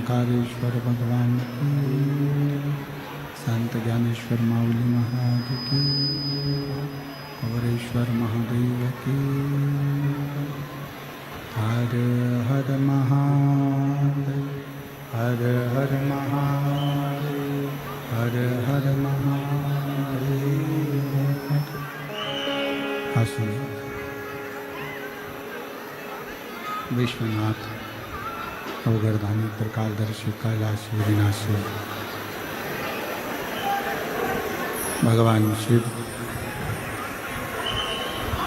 ओंकारेश्वर भगवान की, संत ज्ञानेश्वर माउली महाराज की, अवरेश्वर महादेव की। हर हर महादेव, हर हर महादेव, हर हर महादेव। आसन। विश्वनाथ अवगरधानी त्रिकालदर्शी कैलाशी विनाशी भगवान शिव,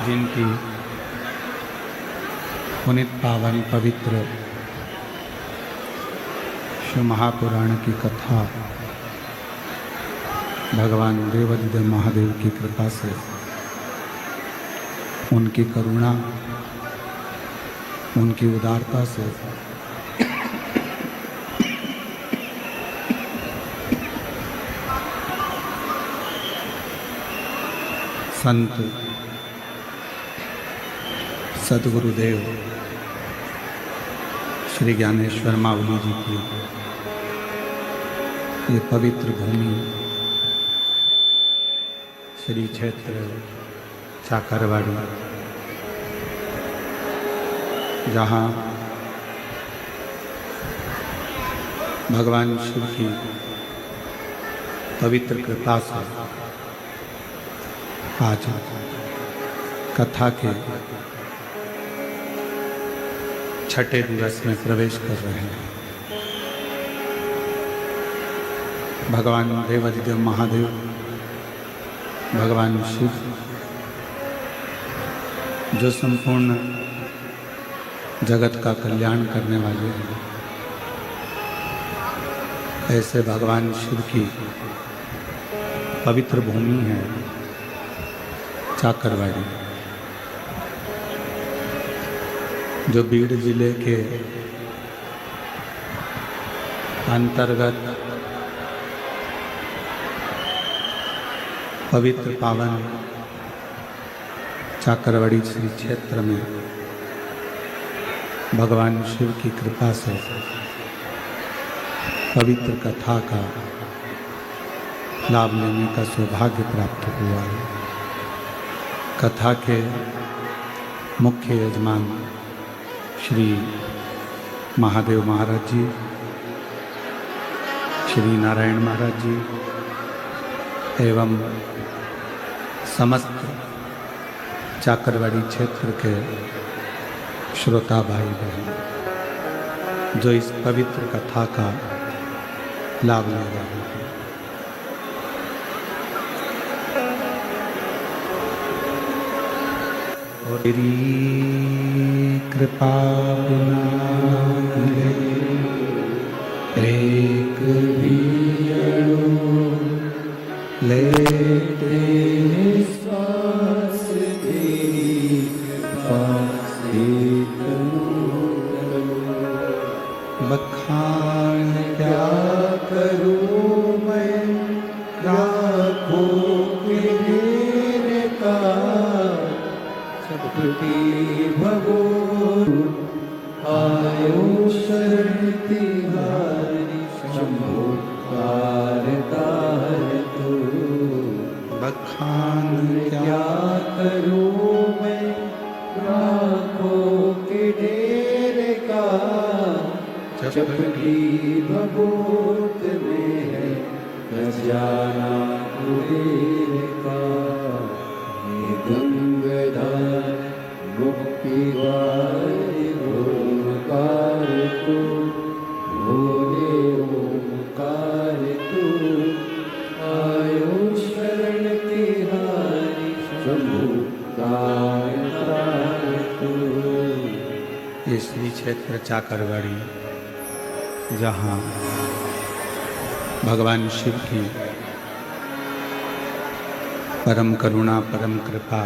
जिनकी पुनित पावन पवित्र शिव महापुराण की कथा भगवान देवाधिदेव महादेव की कृपा से, उनकी करुणा, उनकी उदारता से संत सद्गुरुदेव श्री ज्ञानेश्वर माउली जी की ये पवित्र भूमि श्री क्षेत्र चाकरवाड़ी, जहाँ भगवान शिव की पवित्र कृपा से आज कथा के छठे दिवस में प्रवेश कर रहे हैं। भगवान देवाधिदेव महादेव, भगवान शिव, जो संपूर्ण जगत का कल्याण करने वाले हैं, ऐसे भगवान शिव की पवित्र भूमि है चाकरवाड़ी, जो बीड़ जिले के अंतर्गत पवित्र पावन चाकरवाड़ी श्री क्षेत्र में भगवान शिव की कृपा से पवित्र कथा का लाभ लेने का सौभाग्य प्राप्त हुआ है। कथा के मुख्य यजमान श्री महादेव महाराज जी, श्री नारायण महाराज जी एवं समस्त चाकरवाड़ी क्षेत्र के श्रोता भाई बहन, जो इस पवित्र कथा का लाभ ले रहे हैं। और तेरी कृपा बिना मिले एक भी अणु लेते श्वास तेरी कृपा से बखान क्या करूं मैं लाखों के मेरे का, सबकी भगो आयो शरण तिहारी, शंभो कारतार तू। बखान क्या करूं मैं लाखों के डेरे का, जबकि भगोत में है खजाना कुबेर का। ये गंगाधर मुक्ति वाले ओमकार तू, भोले ओमकार तू, आयो शरण तिहारी, शंभु कारतार तू। ये श्री क्षेत्र चाकरवाड़ी, जहाँ भगवान शिव की परम करुणा, परम कृपा,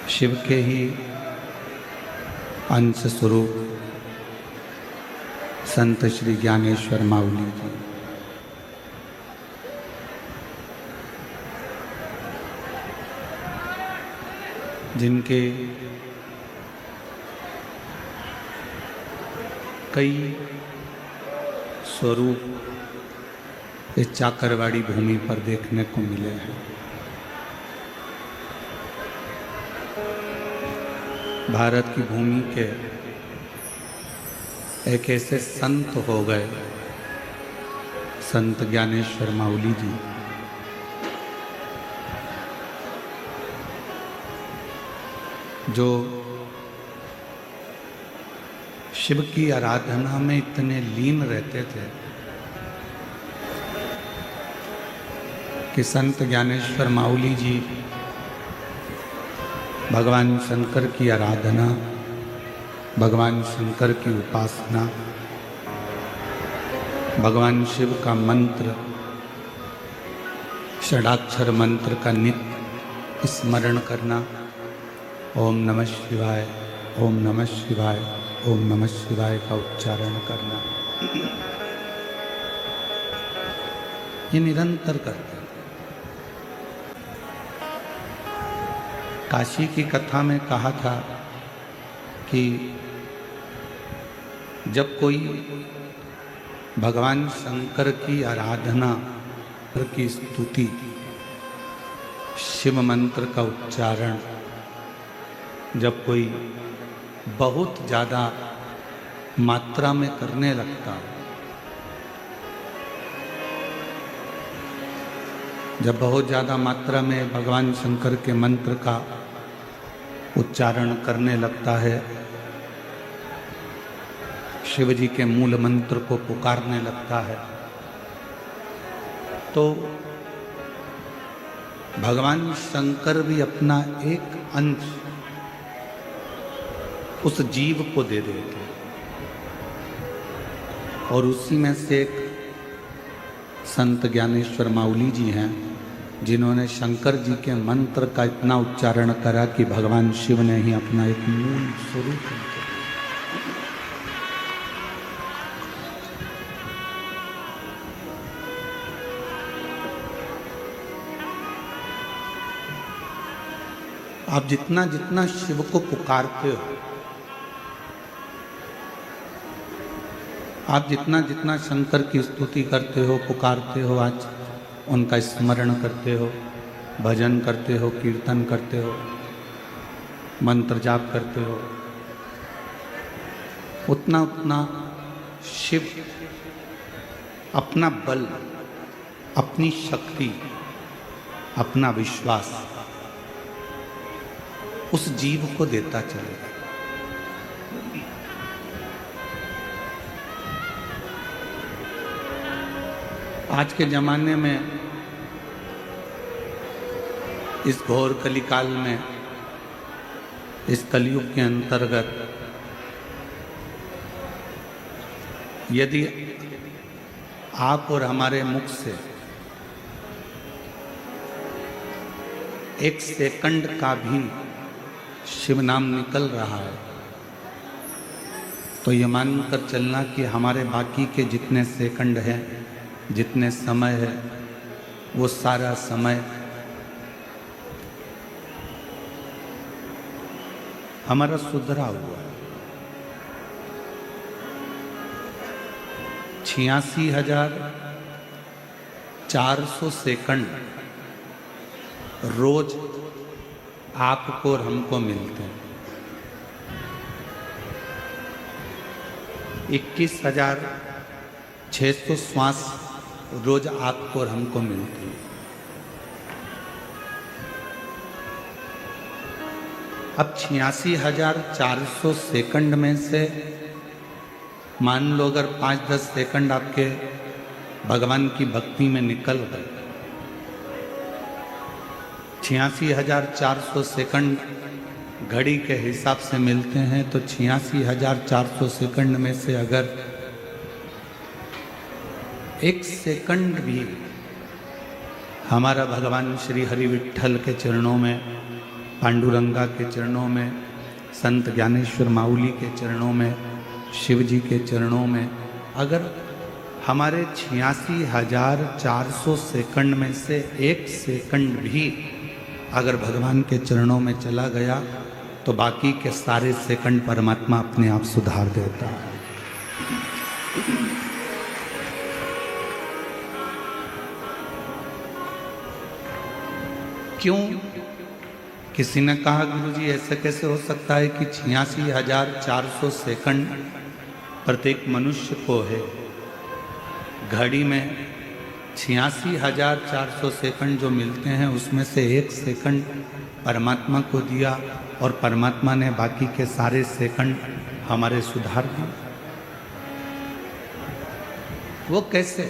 शिव के ही अंश स्वरूप संत श्री ज्ञानेश्वर माउली जी, जिनके कई स्वरूप इस चाकरवाड़ी भूमि पर देखने को मिले हैं। भारत की भूमि के एक ऐसे संत हो गए, संत ज्ञानेश्वर माउली जी, जो शिव की आराधना में इतने लीन रहते थे कि संत ज्ञानेश्वर माउली जी भगवान शंकर की आराधना, भगवान शंकर की उपासना, भगवान शिव का मंत्र, षडाक्षर मंत्र का नित्य स्मरण करना, ओम नमः शिवाय, ओम नमः शिवाय, ओम नमः शिवाय का उच्चारण करना, ये निरंतर करते हैं। काशी की कथा में कहा था कि जब कोई भगवान शंकर की आराधना की स्तुति, शिव मंत्र का उच्चारण जब कोई बहुत ज़्यादा मात्रा में करने लगता है, जब बहुत ज़्यादा मात्रा में भगवान शंकर के मंत्र का उच्चारण करने लगता है, शिव जी के मूल मंत्र को पुकारने लगता है, तो भगवान शंकर भी अपना एक अंश उस जीव को दे देते हैं। और उसी में से एक संत ज्ञानेश्वर माउली जी हैं, जिन्होंने शंकर जी के मंत्र का इतना उच्चारण करा कि भगवान शिव ने ही अपना एक मूल स्वरूप दिया। आप जितना जितना शिव को पुकारते हो, आप जितना जितना शंकर की स्तुति करते हो, पुकारते हो, आज उनका स्मरण करते हो, भजन करते हो, कीर्तन करते हो, मंत्र जाप करते हो, उतना उतना शिव अपना बल, अपनी शक्ति, अपना विश्वास उस जीव को देता चलेगा। आज के जमाने में, इस घोर कलिकाल में, इस कलयुग के अंतर्गत यदि आप और हमारे मुख से एक सेकंड का भी शिव नाम निकल रहा है, तो ये मानकर चलना कि हमारे बाकी के जितने सेकंड हैं, जितने समय है, वो सारा समय हमारा सुधरा हुआ है। 86,400 सेकंड रोज आपको और हमको मिलते हैं। 21,600 श्वास रोज आपको और हमको मिलते हैं। अब 86,400 सेकंड में से मान लो अगर 5-10 सेकंड आपके भगवान की भक्ति में निकल गए, 86,400 सेकंड घड़ी के हिसाब से मिलते हैं, तो 86,400 सेकंड में से अगर एक सेकंड भी हमारा भगवान श्री हरि विट्ठल के चरणों में, पांडुरंगा के चरणों में, संत ज्ञानेश्वर माउली के चरणों में, शिव जी के चरणों में, अगर हमारे 86,400 सेकंड में से एक सेकंड भी अगर भगवान के चरणों में चला गया, तो बाकी के सारे सेकंड परमात्मा अपने आप सुधार देता है। क्यों? किसी ने कहा गुरुजी ऐसे कैसे हो सकता है कि 86,400 सेकंड प्रत्येक मनुष्य को है। घड़ी में 86,400 सेकंड जो मिलते हैं उसमें से 1 सेकंड परमात्मा को दिया और परमात्मा ने बाकी के सारे सेकंड हमारे सुधार दिए। वो कैसे?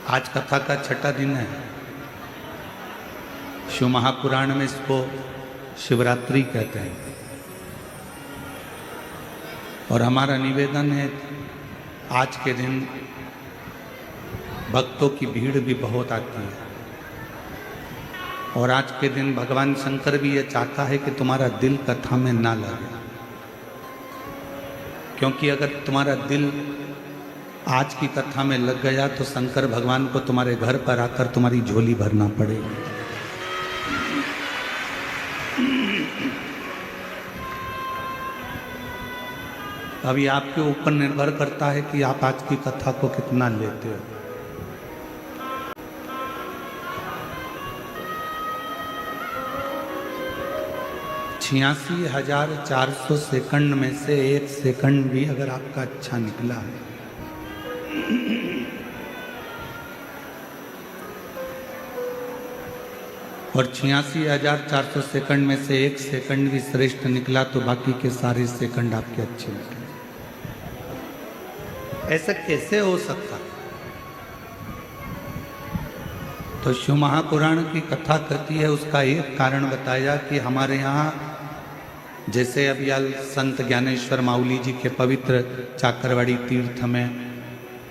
आज कथा का 6ठा दिन है। शिव महापुराण में इसको शिवरात्रि कहते हैं। और हमारा निवेदन है, आज के दिन भक्तों की भीड़ भी बहुत आती है और आज के दिन भगवान शंकर भी ये चाहता है कि तुम्हारा दिल कथा में ना लगे, क्योंकि अगर तुम्हारा दिल आज की कथा में लग गया तो शंकर भगवान को तुम्हारे घर पर आकर तुम्हारी झोली भरना पड़ेगी। अभी आपके ऊपर निर्भर करता है कि आप आज की कथा को कितना लेते हो। छियासी 400 सेकंड में से 1 सेकंड भी अगर आपका अच्छा निकला है और 86,400 सेकंड में से 1 सेकंड भी श्रेष्ठ निकला तो बाकी के सारे सेकंड आपके अच्छे निकले। ऐसा कैसे हो सकता? तो शिव महापुराण की कथा करती है, उसका एक कारण बताया कि हमारे यहाँ जैसे अभी संत ज्ञानेश्वर माउली जी के पवित्र चाकरवाड़ी तीर्थ में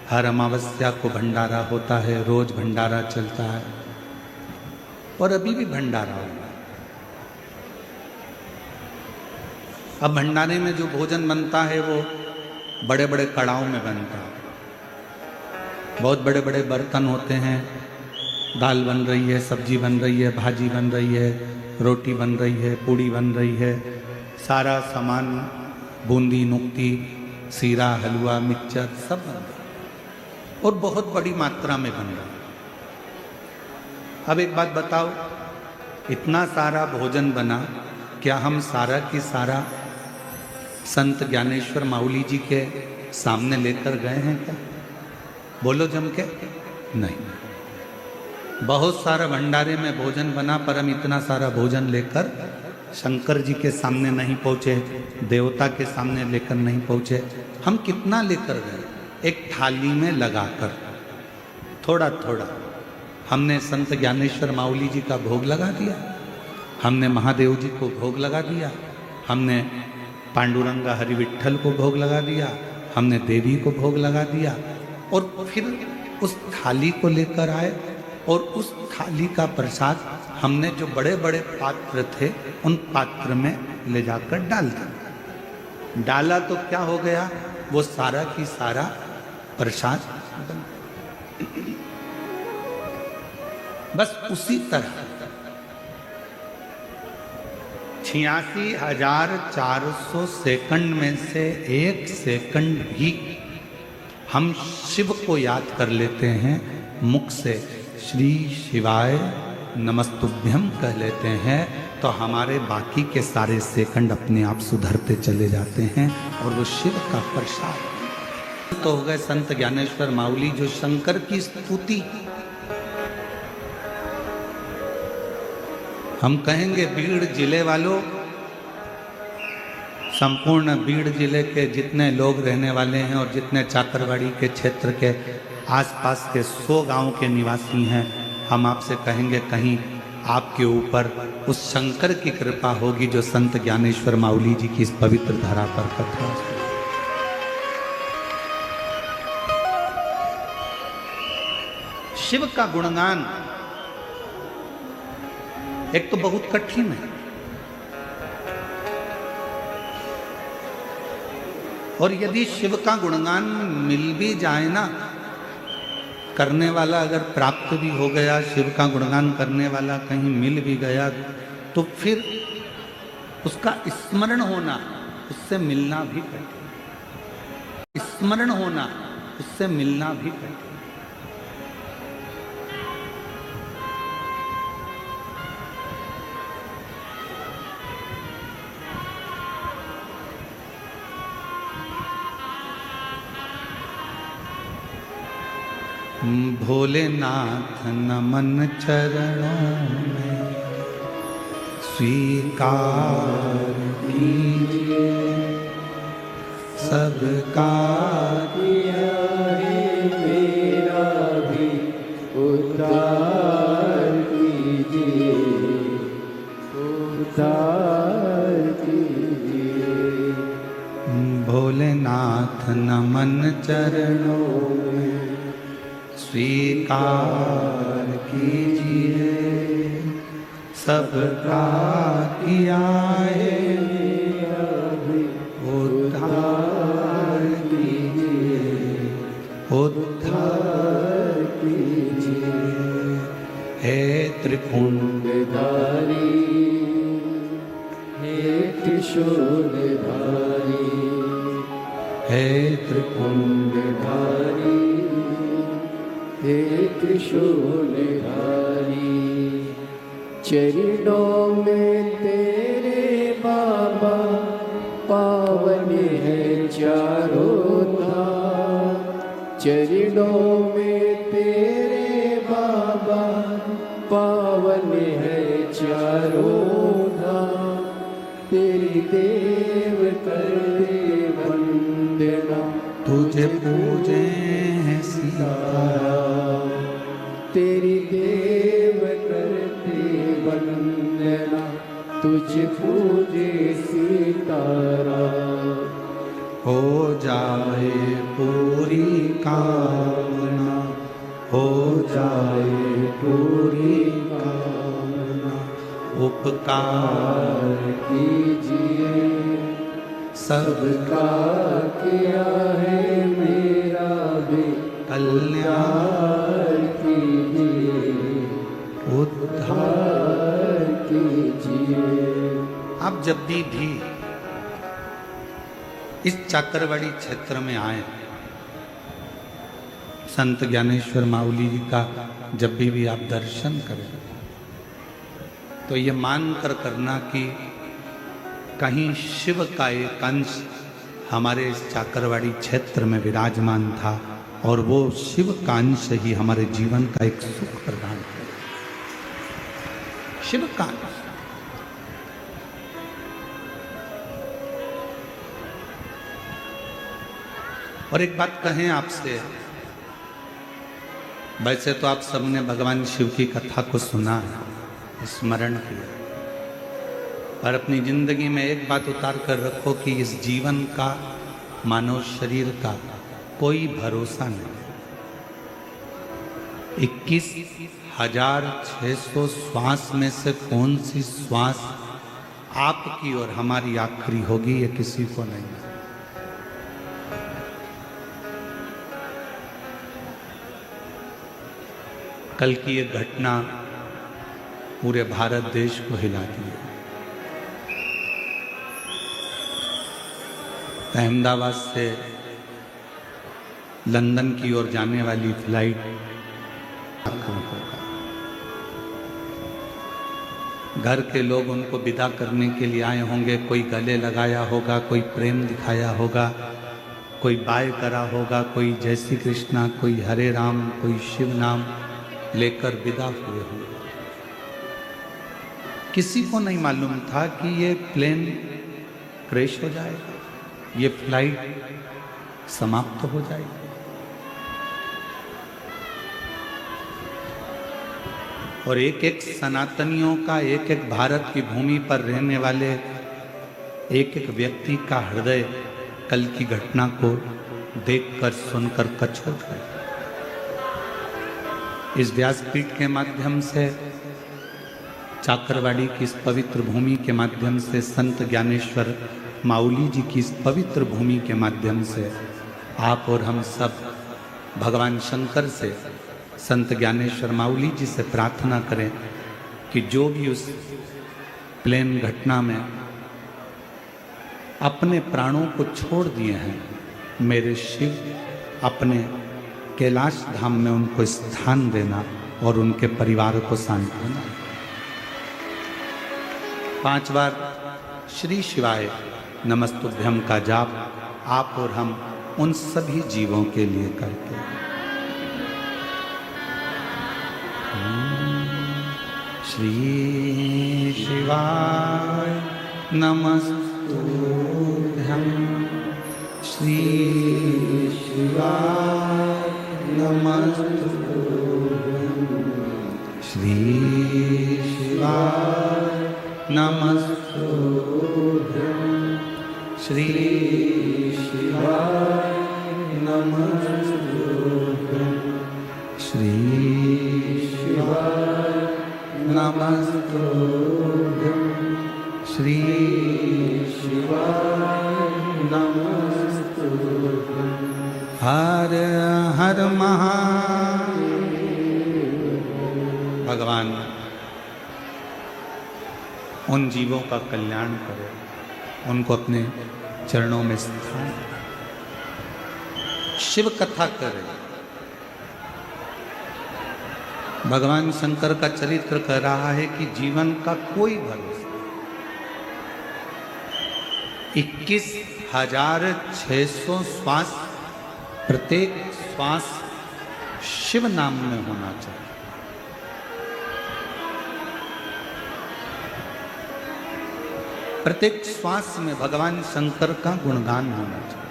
हर अमावस्या को भंडारा होता है, रोज भंडारा चलता है और अभी भी भंडारा होगा। अब भंडारे में जो भोजन बनता है वो बड़े बड़े कड़ाहों में बनता है, बहुत बड़े बड़े बर्तन होते हैं। दाल बन रही है, सब्जी बन रही है, भाजी बन रही है, रोटी बन रही है, पूड़ी बन रही है, सारा सामान बूंदी नुक्ती सीरा हलवा मिक्सचर सब बन रहा है और बहुत बड़ी मात्रा में बन रहा है। अब एक बात बताओ, इतना सारा भोजन बना, क्या हम सारा की सारा संत ज्ञानेश्वर माउली जी के सामने लेकर गए हैं क्या? बोलो जम के। नहीं। बहुत सारा भंडारे में भोजन बना पर हम इतना सारा भोजन लेकर शंकर जी के सामने नहीं पहुँचे, देवता के सामने लेकर नहीं पहुँचे। हम कितना लेकर गए? एक थाली में लगाकर थोड़ा थोड़ा हमने संत ज्ञानेश्वर माउली जी का भोग लगा दिया, हमने महादेव जी को भोग लगा दिया, हमने पांडुरंगा हरि विट्ठल को भोग लगा दिया, हमने देवी को भोग लगा दिया और फिर उस थाली को लेकर आए और उस थाली का प्रसाद हमने जो बड़े बड़े पात्र थे उन पात्र में ले जाकर डाल दिया। डाला तो क्या हो गया? वो सारा की सारा प्रसाद बस उसी तरह 86,400 सेकंड में से 1 सेकंड भी हम शिव को याद कर लेते हैं, मुख से श्री शिवाय नमस्तुभ्यम कह लेते हैं तो हमारे बाकी के सारे सेकंड अपने आप सुधरते चले जाते हैं और वो शिव का प्रसाद। तो हो गए संत ज्ञानेश्वर माउली जो शंकर की स्तुति। हम कहेंगे बीड़ जिले वालों, संपूर्ण बीड़ जिले के जितने लोग रहने वाले हैं और जितने चाकरवाड़ी के क्षेत्र के आसपास के 100 गांव के निवासी हैं, हम आपसे कहेंगे कहीं आपके ऊपर उस शंकर की कृपा होगी जो संत ज्ञानेश्वर माउली जी की इस पवित्र धरा पर कथा। शिव का गुणगान एक तो बहुत कठिन है और यदि शिव का गुणगान मिल भी जाए ना, करने वाला अगर प्राप्त भी हो गया, शिव का गुणगान करने वाला कहीं मिल भी गया, तो फिर उसका स्मरण होना उससे मिलना भी कठिन। स्मरण होना, उससे मिलना भी कठिन। भोलेनाथ नमन चरणों में स्वीकार कीजिए, सबका किया है मेरा भी उद्धार कीजिए, उद्धार कीजिए। भोलेनाथ नमन चरणों में स्वीकार कीजिए, सबका किया है मेरा भी उद्धार कीजिए, उद्धार कीजिए। हे त्रिपुंडधारी, हे त्रिशूलधारी, हे त्रिपुंडधारी, हे त्रिशूलधारी। चरणों में तेरे बाबा पावन है चारों धाम। चरणों में तेरे बाबा पावन है चारों धाम। तेरी देव करते वंदना, तुझे पूजे हैं सीताराम। तेरी देव करते वंदना, तुझे पूजे सीताराम। हो जाए पूरी कामना, हो जाए पूरी कामना। उपकार कीजिए, सबका किया है मेरा भी कल्याण कीजिए, उद्धार कीजिए। आप जब भी इस चाकरवाड़ी क्षेत्र में आए, संत ज्ञानेश्वर माउली जी का जब भी आप दर्शन करें, तो ये मान कर करना कि कहीं शिव का एक अंश हमारे इस चाकरवाड़ी क्षेत्र में विराजमान था, और वो शिव का अंश ही हमारे जीवन का एक सुख प्रदान है। शिव का अंश। और एक बात कहें आपसे, वैसे तो आप सबने भगवान शिव की कथा को सुना है, स्मरण किया, पर अपनी जिंदगी में एक बात उतार कर रखो कि इस जीवन का, मानव शरीर का कोई भरोसा नहीं। 21,600 श्वास में से कौन सी श्वास आपकी और हमारी आखिरी होगी, ये किसी को नहीं। कल की ये घटना पूरे भारत देश को हिला दी है। अहमदाबाद से लंदन की ओर जाने वाली फ्लाइट घर के लोग उनको विदा करने के लिए आए होंगे, कोई गले लगाया होगा, कोई प्रेम दिखाया होगा, कोई बाय करा होगा, कोई जय श्री कृष्णा, कोई हरे राम, कोई शिव नाम लेकर विदा हुए होंगे। किसी को नहीं मालूम था कि ये प्लेन क्रैश हो जाएगा, ये फ्लाइट समाप्त हो जाएगी। और एक एक सनातनियों का, एक एक भारत की भूमि पर रहने वाले एक एक व्यक्ति का हृदय कल की घटना को देखकर सुनकर कचोट गया। इस व्यासपीठ के माध्यम से, चाकरवाड़ी की इस पवित्र भूमि के माध्यम से, संत ज्ञानेश्वर माउली जी की इस पवित्र भूमि के माध्यम से आप और हम सब भगवान शंकर से, संत ज्ञानेश्वर माउली जी से प्रार्थना करें कि जो भी उस प्लेन घटना में अपने प्राणों को छोड़ दिए हैं, मेरे शिव अपने कैलाश धाम में उनको स्थान देना और उनके परिवार को सांत्वना। 5 बार श्री शिवाय नमस्तुभ्यम का जाप आप और हम उन सभी जीवों के लिए करते हैं। श्री शिवाय नमस्तुभ्यम, श्री शिवाय नमस्तुभ्यम, श्री शिवाय नमस्तुभ्यम, श्री शिवाय नमस्तुभ्यम, श्री शिवाय नमस्तुभ्यम, श्री शिवाय नमस्तुभ्यम। हर हर महादेव। भगवान उन जीवों का कल्याण करे, उनको अपने चरणों में स्थान, शिव कथा करे। भगवान शंकर का चरित्र कह रहा है कि जीवन का कोई भरोसा, 21,600 श्वास, प्रत्येक श्वास शिव नाम में होना चाहिए। प्रत्येक श्वास में भगवान शंकर का गुणगान होना चाहिए।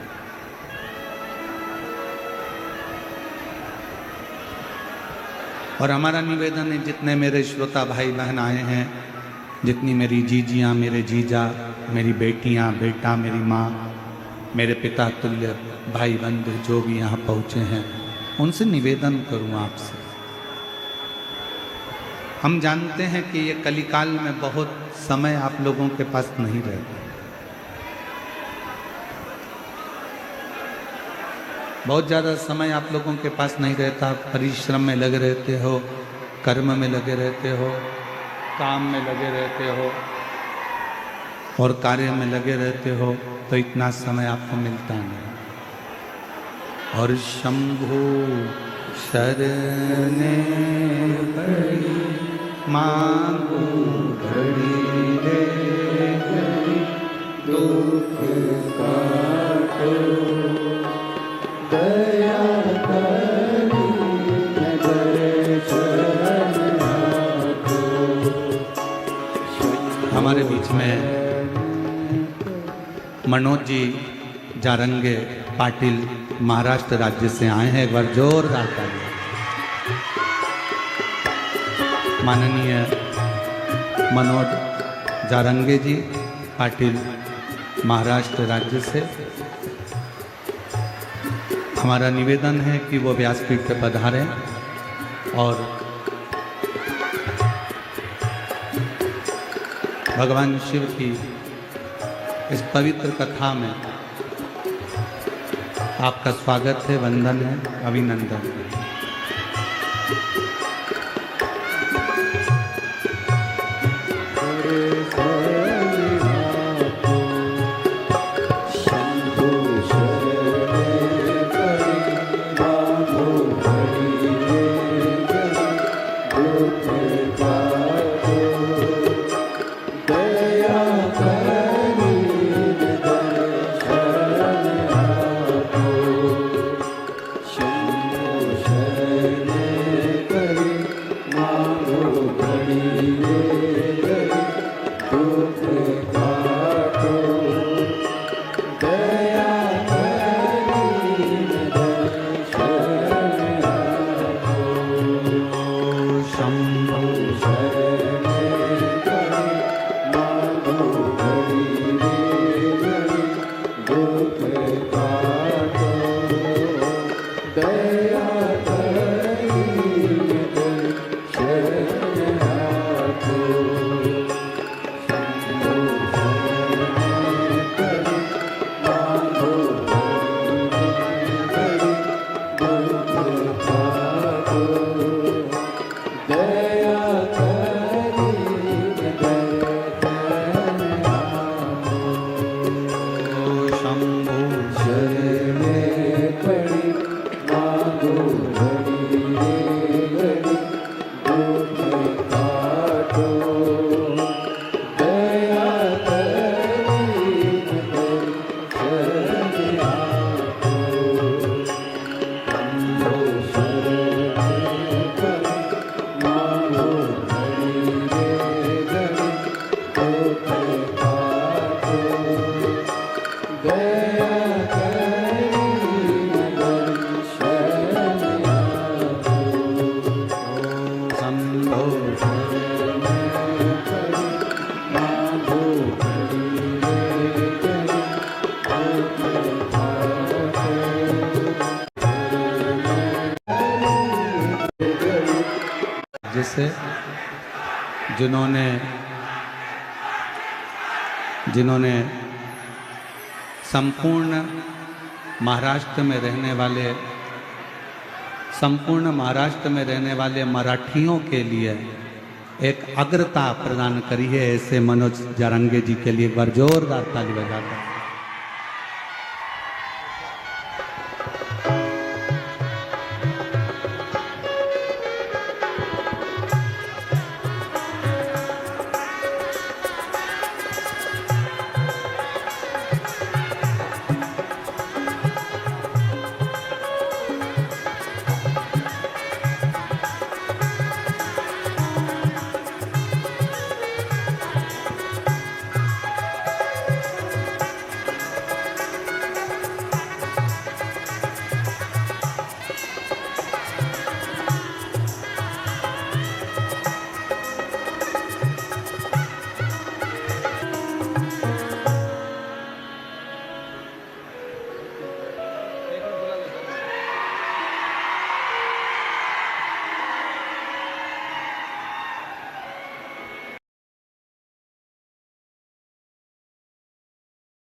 और हमारा निवेदन है, जितने मेरे श्रोता भाई बहन आए हैं, जितनी मेरी जीजियाँ, मेरे जीजा, मेरी बेटियाँ, बेटा, मेरी माँ, मेरे पिता तुल्य भाई बंधु जो भी यहाँ पहुँचे हैं, उनसे निवेदन करूँ आपसे। हम जानते हैं कि ये कलिकाल में बहुत समय आप लोगों के पास नहीं रहता, बहुत ज़्यादा समय आप लोगों के पास नहीं रहता। परिश्रम में लगे रहते हो, कर्म में लगे रहते हो, काम में लगे रहते हो और कार्य में लगे रहते हो, तो इतना समय आपको मिलता नहीं। और शंभु शरणे पड़ी मांगू घड़ी रे घड़ी, दुख काटो दया करी नजर शरण आपको। हमारे बीच में मनोज जी जारंगे पाटिल महाराष्ट्र राज्य से आए हैं, एक बार जोरदार ताली। माननीय मनोज जारंगे जी पाटिल महाराष्ट्र राज्य से, हमारा निवेदन है कि वो व्यासपीठ पर पधारें और भगवान शिव की इस पवित्र कथा में आपका स्वागत है, वंदन है, अभिनंदन है। शंभु शरणे से, जिन्होंने संपूर्ण महाराष्ट्र में रहने वाले मराठियों के लिए एक अग्रता प्रदान करी है। ऐसे मनोज जारंगे जी के लिए एक बार जोरदार ताली बजाकर